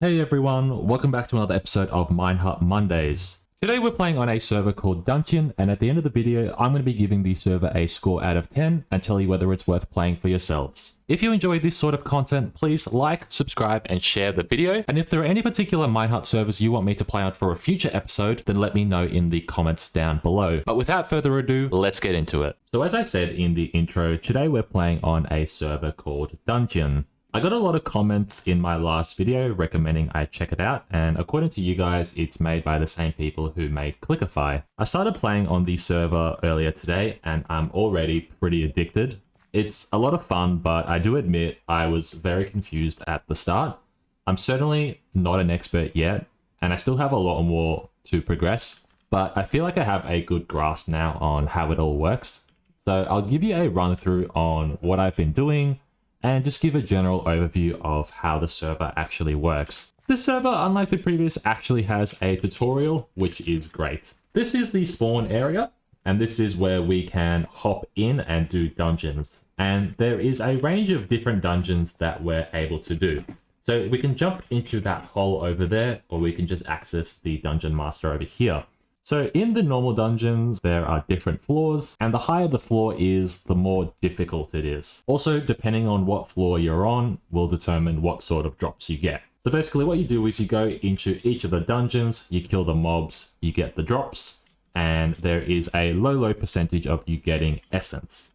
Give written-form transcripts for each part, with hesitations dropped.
Hey everyone, welcome back to another episode of Minehut Mondays. Today we're playing on a server called Dungeon, and at the end of the video, I'm going to be giving the server a score out of 10 and tell you whether it's worth playing for yourselves. If you enjoy this sort of content, please like, subscribe, and share the video. And if there are any particular Minehut servers you want me to play on for a future episode, then let me know in the comments down below. But without further ado, let's get into it. So as I said in the intro, today we're playing on a server called Dungeon. I got a lot of comments in my last video recommending I check it out, and according to you guys, it's made by the same people who made Clickify. I started playing on the server earlier today, and I'm already pretty addicted. It's a lot of fun, but I do admit I was very confused at the start. I'm certainly not an expert yet, and I still have a lot more to progress, but I feel like I have a good grasp now on how it all works. So I'll give you a run through on what I've been doing, and just give a general overview of how the server actually works. This server, unlike the previous, actually has a tutorial, which is great. This is the spawn area, and this is where we can hop in and do dungeons. And there is a range of different dungeons that we're able to do. So we can jump into that hole over there, or we can just access the dungeon master over here. So in the normal dungeons, there are different floors, and the higher the floor is, the more difficult it is. Also, depending on what floor you're on, will determine what sort of drops you get. So basically what you do is you go into each of the dungeons, you kill the mobs, you get the drops, and there is a low percentage of you getting essence.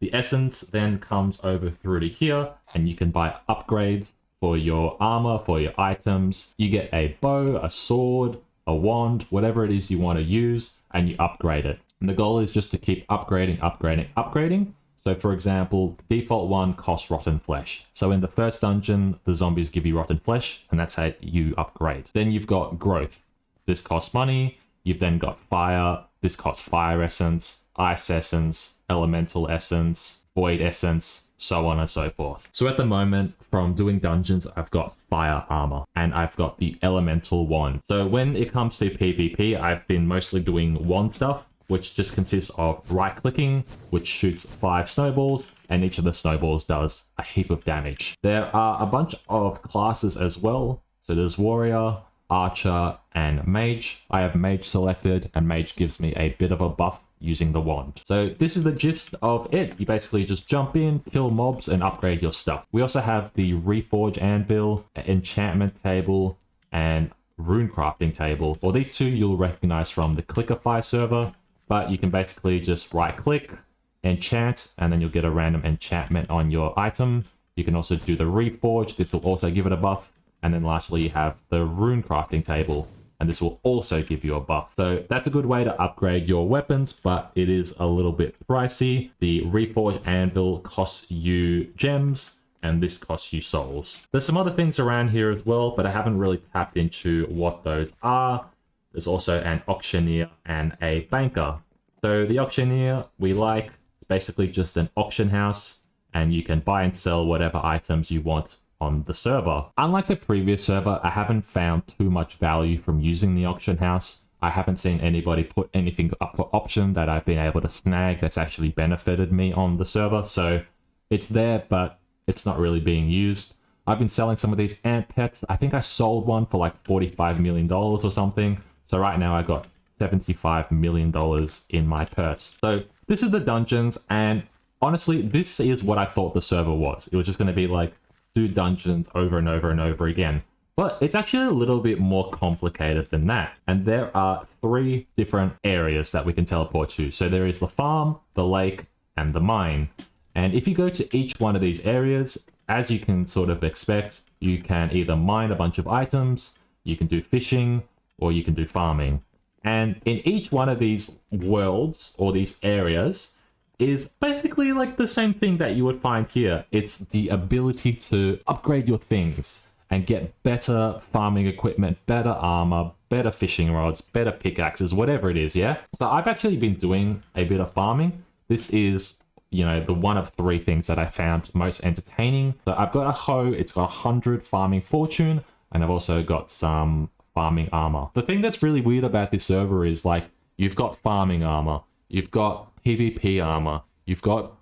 The essence then comes over through to here, and you can buy upgrades for your armor, for your items. You get a bow, a sword, a wand, whatever it is you want to use, and you upgrade it. And the goal is just to keep upgrading. So for example, the default one costs rotten flesh. So in the first dungeon, the zombies give you rotten flesh, and that's how you upgrade. Then you've got growth. This costs money. You've then got fire. This costs fire essence, ice essence, elemental essence, void essence, so on and so forth. So at the moment, from doing dungeons, I've got fire armor and I've got the elemental wand. So when it comes to PvP, I've been mostly doing wand stuff, which just consists of right clicking, which shoots 5 snowballs, and each of the snowballs does a heap of damage. There are a bunch of classes as well. So there's warrior, archer, and mage. I have mage selected, and mage gives me a bit of a buff using the wand. So this is the gist of it. You basically just jump in, kill mobs, and upgrade your stuff. We also have the reforge anvil, enchantment table, and rune crafting table. Well, these two you'll recognize from the Clickify server, but you can basically just right click, enchant, and then you'll get a random enchantment on your item. You can also do the reforge. This will also give it a buff. And then lastly, you have the rune crafting table, and this will also give you a buff. So that's a good way to upgrade your weapons, but it is a little bit pricey. The reforge anvil costs you gems, and this costs you souls. There's some other things around here as well, but I haven't really tapped into what those are. There's also an auctioneer and a banker. So the auctioneer we like. It's basically just an auction house, and you can buy and sell whatever items you want on the server. Unlike the previous server, I haven't found too much value from using the auction house. I haven't seen anybody put anything up for option that I've been able to snag that's actually benefited me on the server. So it's there, but it's not really being used. I've been selling some of these ant pets. I think I sold one for like $45 million or something. So right now I got $75 million in my purse. So this is the dungeons, and honestly, this is what I thought the server was. It was just going to be like, do dungeons over and over and over again. But it's actually a little bit more complicated than that. And there are 3 different areas that we can teleport to. So there is the farm, the lake, and the mine. And if you go to each one of these areas, as you can sort of expect, you can either mine a bunch of items, you can do fishing, or you can do farming. And in each one of these worlds, or these areas, is basically like the same thing that you would find here. It's the ability to upgrade your things and get better farming equipment, better armor, better fishing rods, better pickaxes, whatever it is, yeah? So I've actually been doing a bit of farming. This is, you know, the one of 3 things that I found most entertaining. So I've got a hoe, it's got 100 farming fortune, and I've also got some farming armor. The thing that's really weird about this server is like, you've got farming armor, you've got PvP armor, you've got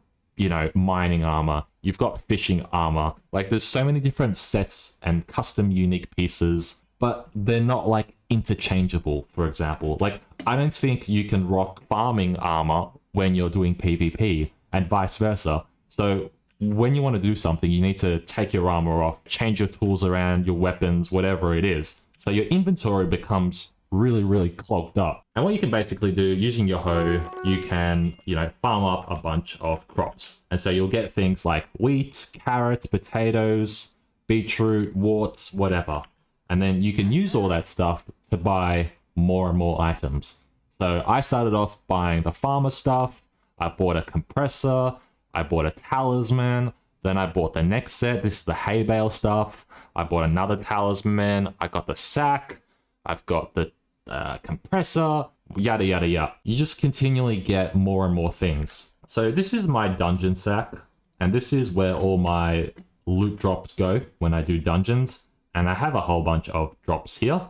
you know, mining armor. You've got fishing armor. Like, there's so many different sets and custom unique pieces, but they're not like interchangeable, for example. Like, I don't think you can rock farming armor when you're doing PvP and vice versa. So when you want to do something, you need to take your armor off, change your tools around, your weapons, whatever it is. So your inventory becomes really, really clogged up. And what you can basically do using your hoe, you can, you know, farm up a bunch of crops. And so you'll get things like wheat, carrots, potatoes, beetroot, warts, whatever. And then you can use all that stuff to buy more and more items. So I started off buying the farmer stuff. I bought a compressor. I bought a talisman. Then I bought the next set. This is the hay bale stuff. I bought another talisman. I got the sack. I've got the compressor, yada, yada, yada. You just continually get more and more things. So this is my dungeon sack. And this is where all my loot drops go when I do dungeons. And I have a whole bunch of drops here.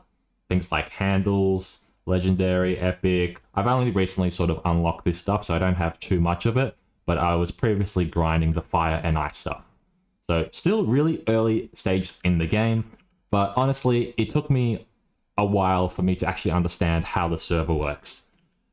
Things like handles, legendary, epic. I've only recently sort of unlocked this stuff, so I don't have too much of it. But I was previously grinding the fire and ice stuff. So still really early stage in the game. But honestly, it took me a while for me to actually understand how the server works.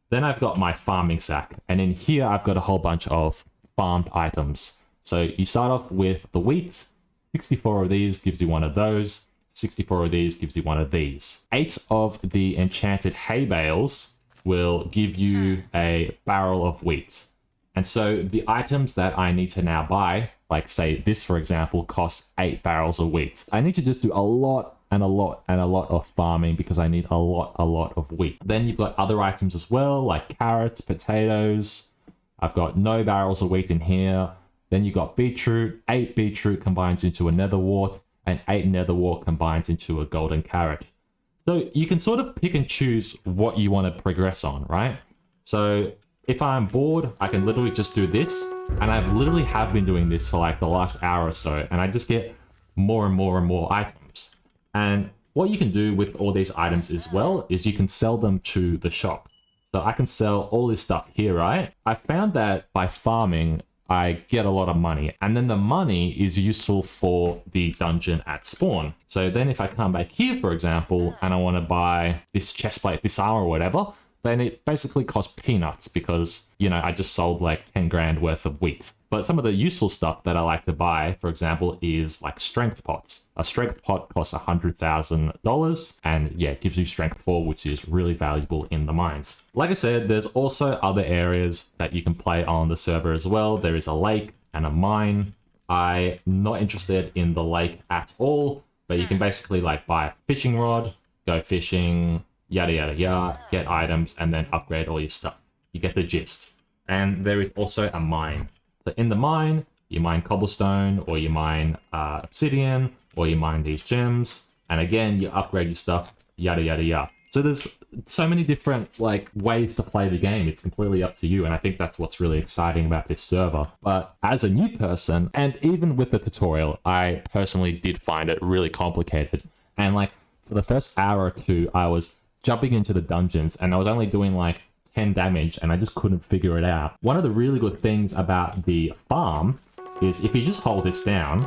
Then I've got my farming sack. And in here, I've got a whole bunch of farmed items. So you start off with the wheat. 64 of these gives you one of those. 64 of these gives you one of these. 8 of the enchanted hay bales will give you a barrel of wheat. And so the items that I need to now buy, like say this, for example, costs 8 barrels of wheat. I need to just do a lot and a lot and a lot of farming because I need a lot of wheat. Then you've got other items as well, like carrots, potatoes. I've got no barrels of wheat in here. Then you got beetroot. 8 beetroot combines into a nether wart, and 8 nether wart combines into a golden carrot. So you can sort of pick and choose what you want to progress on, right? So if I'm bored, I can literally just do this. And I've literally have been doing this for like the last hour or so. And I just get more and more and more items. And what you can do with all these items as well is you can sell them to the shop. So I can sell all this stuff here, right? I found that by farming, I get a lot of money. And then the money is useful for the dungeon at spawn. So then if I come back here, for example, and I want to buy this chestplate, this armor or whatever, then it basically costs peanuts because, you know, I just sold like 10 grand worth of wheat. But some of the useful stuff that I like to buy, for example, is like strength pots. A strength pot costs $100,000 and yeah, it gives you strength 4, which is really valuable in the mines. Like I said, there's also other areas that you can play on the server as well. There is a lake and a mine. I'm not interested in the lake at all, but you can basically like buy a fishing rod, go fishing, yada, yada, yada, get items, and then upgrade all your stuff. You get the gist. And there is also a mine. So in the mine, you mine cobblestone, or you mine obsidian, or you mine these gems. And again, you upgrade your stuff, yada, yada, yada. So there's so many different like ways to play the game. It's completely up to you. And I think that's what's really exciting about this server. But as a new person, and even with the tutorial, I personally did find it really complicated. And like for the first hour or two, I was jumping into the dungeons and I was only doing like 10 damage and I just couldn't figure it out. One of the really good things about the farm is if you just hold this down,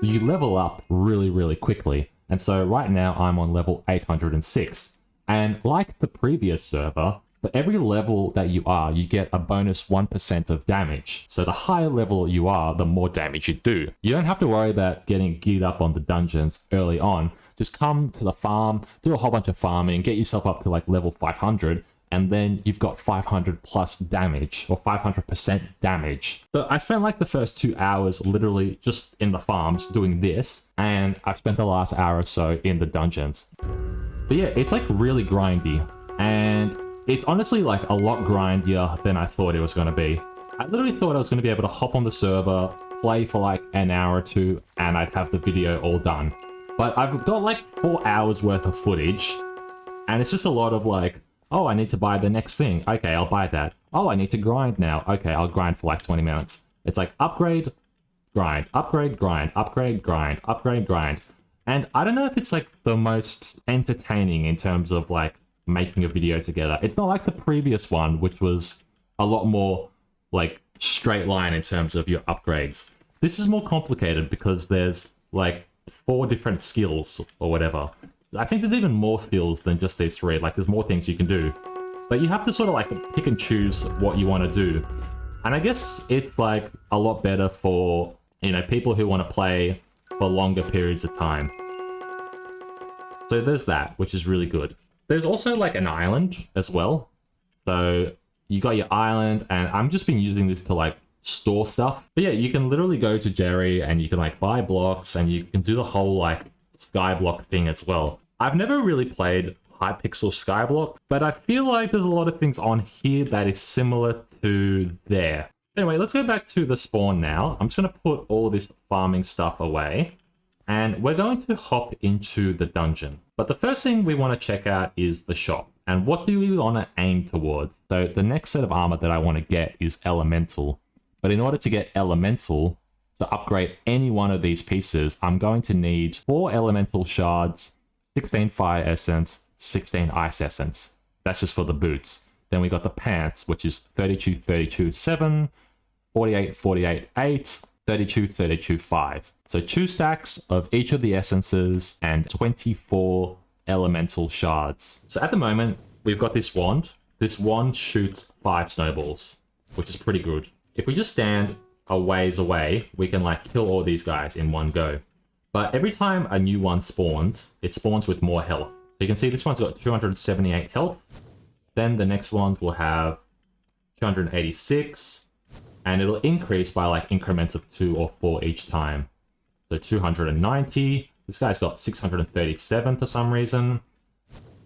you level up really, really quickly. And so right now I'm on level 806. And like the previous server, for every level that you are, you get a bonus 1% of damage. So the higher level you are, the more damage you do. You don't have to worry about getting geared up on the dungeons early on. Just come to the farm, do a whole bunch of farming, get yourself up to like level 500, and then you've got 500 plus damage, or 500% damage. So I spent like the first 2 hours literally just in the farms doing this, and I've spent the last hour or so in the dungeons. But yeah, it's like really grindy, and it's honestly like a lot grindier than I thought it was going to be. I literally thought I was going to be able to hop on the server, play for like an hour or two, and I'd have the video all done. But I've got like 4 hours worth of footage, and it's just a lot of like, oh, I need to buy the next thing. Okay, I'll buy that. Oh, I need to grind now. Okay, I'll grind for like 20 minutes. It's like upgrade, grind, upgrade, grind, upgrade, grind, upgrade, grind. And I don't know if it's like the most entertaining in terms of like making a video together. It's not like the previous one, which was a lot more like straight line in terms of your upgrades. This is more complicated because there's like 4 different skills or whatever. I think there's even more skills than just these 3. Like there's more things you can do. But you have to sort of like pick and choose what you want to do. And I guess it's like a lot better for, you know, people who want to play for longer periods of time. So there's that, which is really good. There's also like an island as well. So you got your island, and I'm just been using this to like store stuff. But yeah, you can literally go to Jerry and you can like buy blocks, and you can do the whole like skyblock thing as well. I've never really played Hypixel Skyblock, but I feel like there's a lot of things on here that is similar to there. Anyway, let's go back to the spawn now. I'm just going to put all this farming stuff away, and we're going to hop into the dungeon. But the first thing we want to check out is the shop. And what do we want to aim towards? So the next set of armor that I want to get is Elemental. But in order to get Elemental, to upgrade any one of these pieces, I'm going to need 4 Elemental Shards, 16 Fire Essence, 16 Ice Essence. That's just for the boots. Then we got the pants, which is 32, 32, 7, 48, 48, 8, 32, 32, 5. So 2 stacks of each of the essences and 24 elemental shards. So at the moment, we've got this wand. This wand shoots 5 snowballs, which is pretty good. If we just stand a ways away, we can like kill all these guys in one go. But every time a new one spawns, it spawns with more health. So you can see this one's got 278 health. Then the next ones will have 286, and it'll increase by like increments of 2 or 4 each time. So 290. This guy's got 637 for some reason.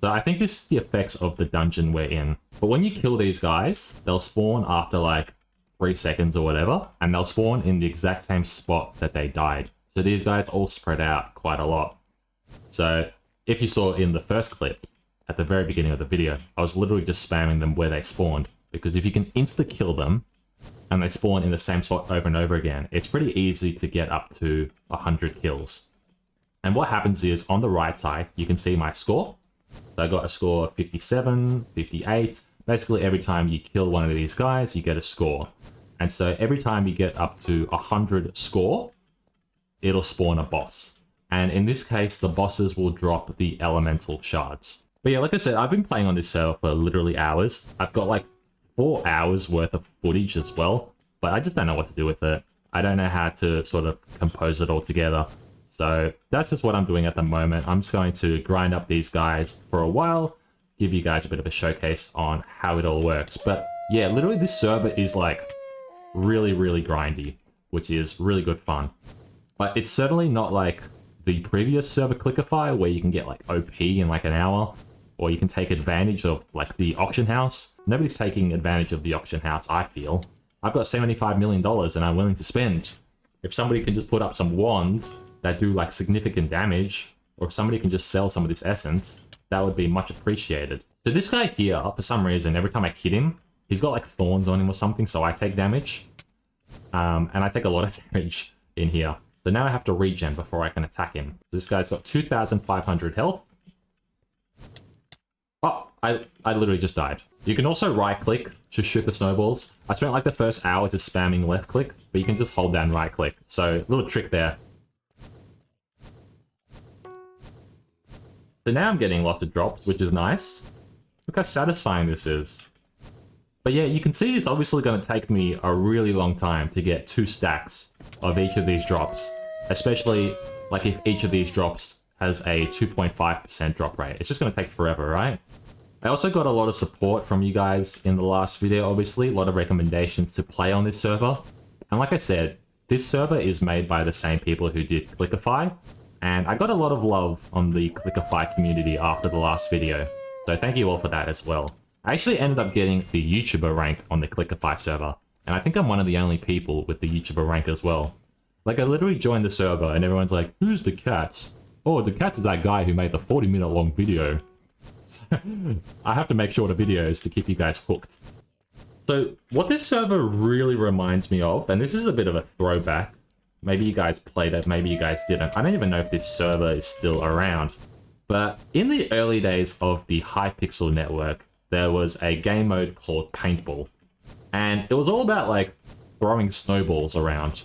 So I think this is the effects of the dungeon we're in. But when you kill these guys, they'll spawn after like 3 seconds or whatever, and they'll spawn in the exact same spot that they died. So these guys all spread out quite a lot. So if you saw in the first clip, at the very beginning of the video, I was literally just spamming them where they spawned. Because if you can insta-kill them, and they spawn in the same spot over and over again, it's pretty easy to get up to 100 kills. And what happens is, on the right side, you can see my score. So I got a score of 57, 58. Basically, every time you kill one of these guys, you get a score. And so every time you get up to 100 score, it'll spawn a boss. And in this case, the bosses will drop the elemental shards. But yeah, like I said, I've been playing on this server for literally hours. I've got like 4 hours worth of footage as well, but I just don't know what to do with it. I don't know how to sort of compose it all together. So that's just what I'm doing at the moment. I'm just going to grind up these guys for a while, give you guys a bit of a showcase on how it all works. But yeah, literally this server is like really, really grindy, which is really good fun. But it's certainly not like the previous server Clickify where you can get like OP in like an hour, or you can take advantage of like the auction house. Nobody's taking advantage of the auction house, I feel. I've got $75 million and I'm willing to spend. If somebody can just put up some wands that do like significant damage, or if somebody can just sell some of this essence, that would be much appreciated. So this guy here, for some reason, every time I hit him, he's got like thorns on him or something, so I take damage. And I take a lot of damage in here. So now I have to regen before I can attack him. This guy's got 2,500 health. Oh, I literally just died. You can also right-click to shoot the snowballs. I spent like the first hour just spamming left-click, but you can just hold down right-click. So, little trick there. So now I'm getting lots of drops, which is nice. Look how satisfying this is. But yeah, you can see it's obviously going to take me a really long time to get 2 stacks of each of these drops. Especially, like, if each of these drops has a 2.5% drop rate. It's just going to take forever, right? I also got a lot of support from you guys in the last video, obviously. A lot of recommendations to play on this server. And like I said, this server is made by the same people who did Clickify. And I got a lot of love on the Clickify community after the last video. So thank you all for that as well. I actually ended up getting the YouTuber rank on the Clickify server. And I think I'm one of the only people with the YouTuber rank as well. Like, I literally joined the server and everyone's like, who's the Cats? Oh, the Cats is that guy who made the 40-minute long video. I have to make shorter videos to keep you guys hooked. So, what this server really reminds me of, and this is a bit of a throwback, maybe you guys played it, maybe you guys didn't. I don't even know if this server is still around. But in the early days of the Hypixel network, there was a game mode called Paintball. And it was all about, like, throwing snowballs around.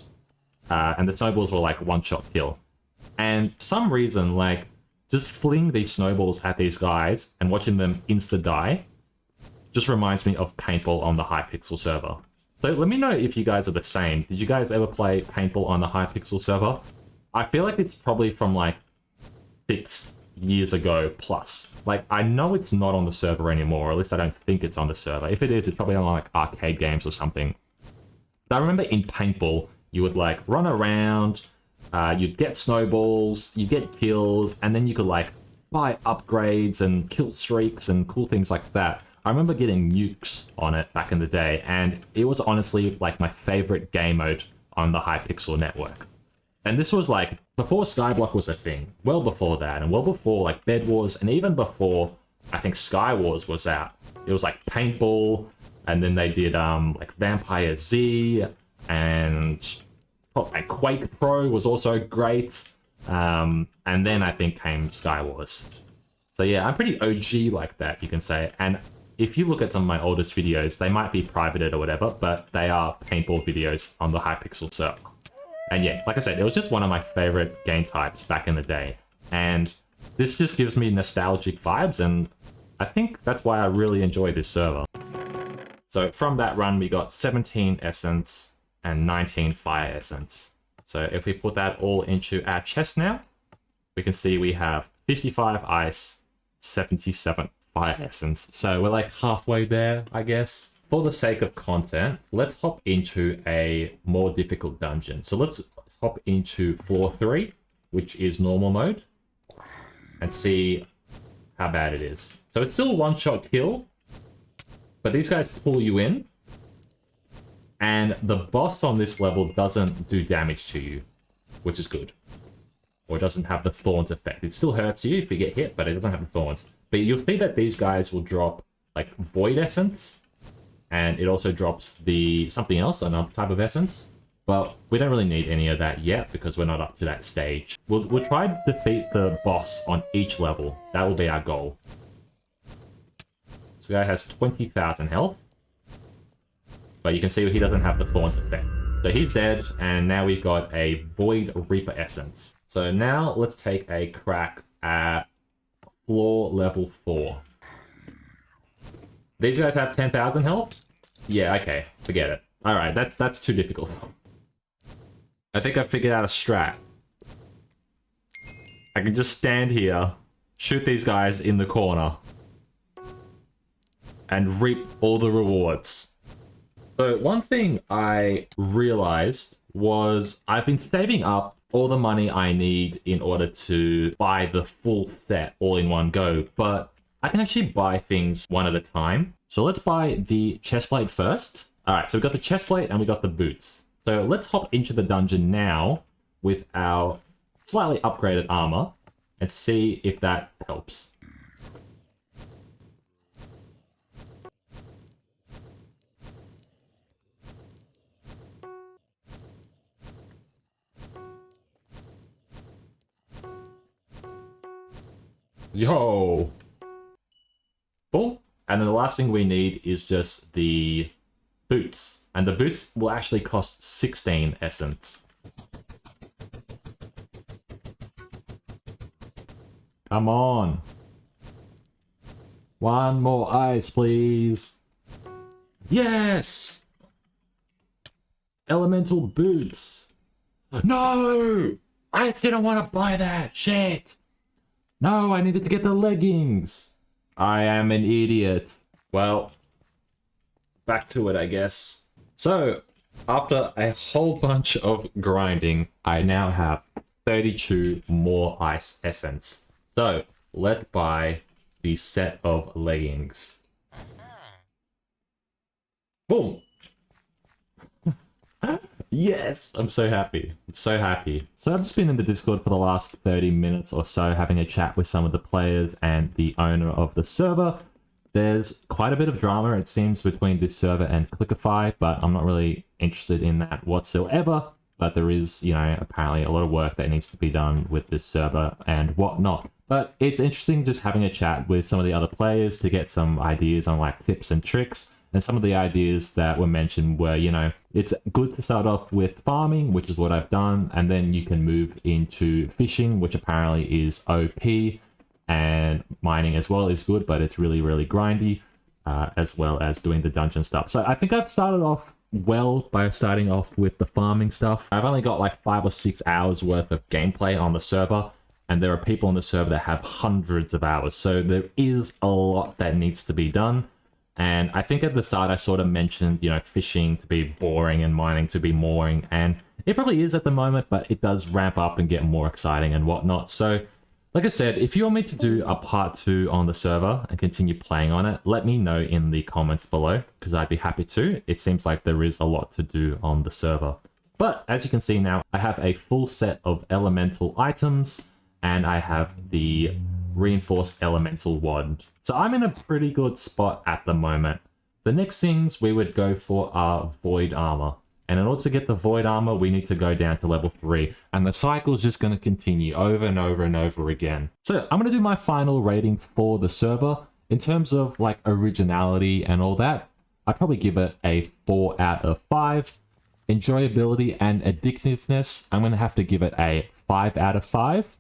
And the snowballs were like one-shot kill. And for some reason, like, just fling these snowballs at these guys and watching them insta-die just reminds me of paintball on the Hypixel server. So let me know if you guys are the same. Did you guys ever play paintball on the Hypixel server? I feel like it's probably from like 6 years ago plus. Like, I know it's not on the server anymore, or at least I don't think it's on the server. If it is, it's probably on like arcade games or something. But I remember in paintball, you would like run around, you'd get snowballs, you'd get kills, and then you could like buy upgrades and kill streaks and cool things like that. I remember getting nukes on it back in the day, and it was honestly like my favorite game mode on the Hypixel network. And this was like before Skyblock was a thing, well before that, and well before like Bed Wars, and even before I think Sky Wars was out. It was like paintball, and then they did like Vampire Z, and like Quake Pro was also great. And then I think came Sky Wars. So yeah, I'm pretty OG like that, you can say. And if you look at some of my oldest videos, they might be privated or whatever, but they are paintball videos on the Hypixel server. And yeah, like I said, it was just one of my favorite game types back in the day. And this just gives me nostalgic vibes, and I think that's why I really enjoy this server. So from that run, we got 17 essence and 19 fire essence. So if we put that all into our chest now, we can see we have 55 ice, 77 fire essence. So we're like halfway there, I guess. For the sake of content, let's hop into a more difficult dungeon. So let's hop into floor 3, which is normal mode, and see how bad it is. So it's still a one-shot kill, but these guys pull you in, and the boss on this level doesn't do damage to you, which is good. Or it doesn't have the thorns effect. It still hurts you if you get hit, but it doesn't have the thorns. But you'll see that these guys will drop like void essence, and it also drops the something else, another type of essence. But we don't really need any of that yet because we're not up to that stage. We'll try to defeat the boss on each level. That will be our goal. This guy has 20,000 health, but you can see he doesn't have the thorns effect. So he's dead, and now we've got a Void Reaper essence. So now let's take a crack at floor level 4. These guys have 10,000 health? Yeah, okay, forget it. Alright, that's too difficult. I think I figured out a strat. I can just stand here, shoot these guys in the corner, and reap all the rewards. So one thing I realized was I've been saving up all the money I need in order to buy the full set all in one go, but I can actually buy things one at a time. So let's buy the chestplate first. Alright, so we've got the chestplate and we got the boots. So let's hop into the dungeon now with our slightly upgraded armor and see if that helps. Yo! Boom! And then the last thing we need is just the boots. And the boots will actually cost 16 essence. Come on! One more ice, please! Yes! Elemental boots! No! I didn't want to buy that! Shit! No, I needed to get the leggings! I am an idiot. Well, back to it, I guess. So, after a whole bunch of grinding, I now have 32 more ice essence. So, let's buy the set of leggings. Boom! Yes! I'm so happy. I'm so happy. So I've just been in the Discord for the last 30 minutes or so having a chat with some of the players and the owner of the server. There's quite a bit of drama, it seems, between this server and Clickify, but I'm not really interested in that whatsoever. But there is, you know, apparently a lot of work that needs to be done with this server and whatnot. But it's interesting just having a chat with some of the other players to get some ideas on like tips and tricks. And some of the ideas that were mentioned were, you know, it's good to start off with farming, which is what I've done, and then you can move into fishing, which apparently is OP, and mining as well is good, but it's really, really grindy, as well as doing the dungeon stuff. So I think I've started off well by starting off with the farming stuff. I've only got like 5 or 6 hours worth of gameplay on the server, and there are people on the server that have hundreds of hours, so there is a lot that needs to be done. And I think at the start I sort of mentioned, you know, fishing to be boring and mining to be mooring, and it probably is at the moment, but it does ramp up and get more exciting and whatnot. So like I said, if you want me to do a part 2 on the server and continue playing on it, let me know in the comments below, because I'd be happy to. It seems like there is a lot to do on the server. But as you can see now, I have a full set of elemental items, and I have the reinforced elemental wand. So I'm in a pretty good spot at the moment. The next things we would go for are void armor. And in order to get the void armor, we need to go down to level 3. And the cycle is just going to continue over and over and over again. So I'm going to do my final rating for the server. In terms of like originality and all that, I'd probably give it a 4 out of 5. Enjoyability and addictiveness, I'm going to have to give it a 5 out of 5.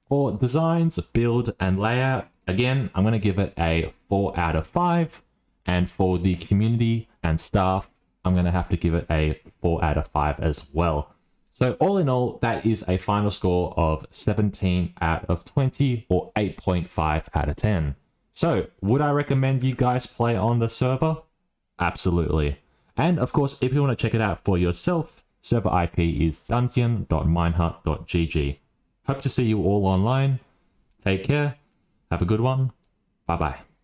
For designs, build, and layout, again, I'm going to give it a 4 out of 5. And for the community and staff, I'm going to have to give it a 4 out of 5 as well. So all in all, that is a final score of 17 out of 20 or 8.5 out of 10. So would I recommend you guys play on the server? Absolutely. And of course, if you want to check it out for yourself, server IP is dungeon.minehut.gg. Hope to see you all online. Take care. Have a good one. Bye-bye.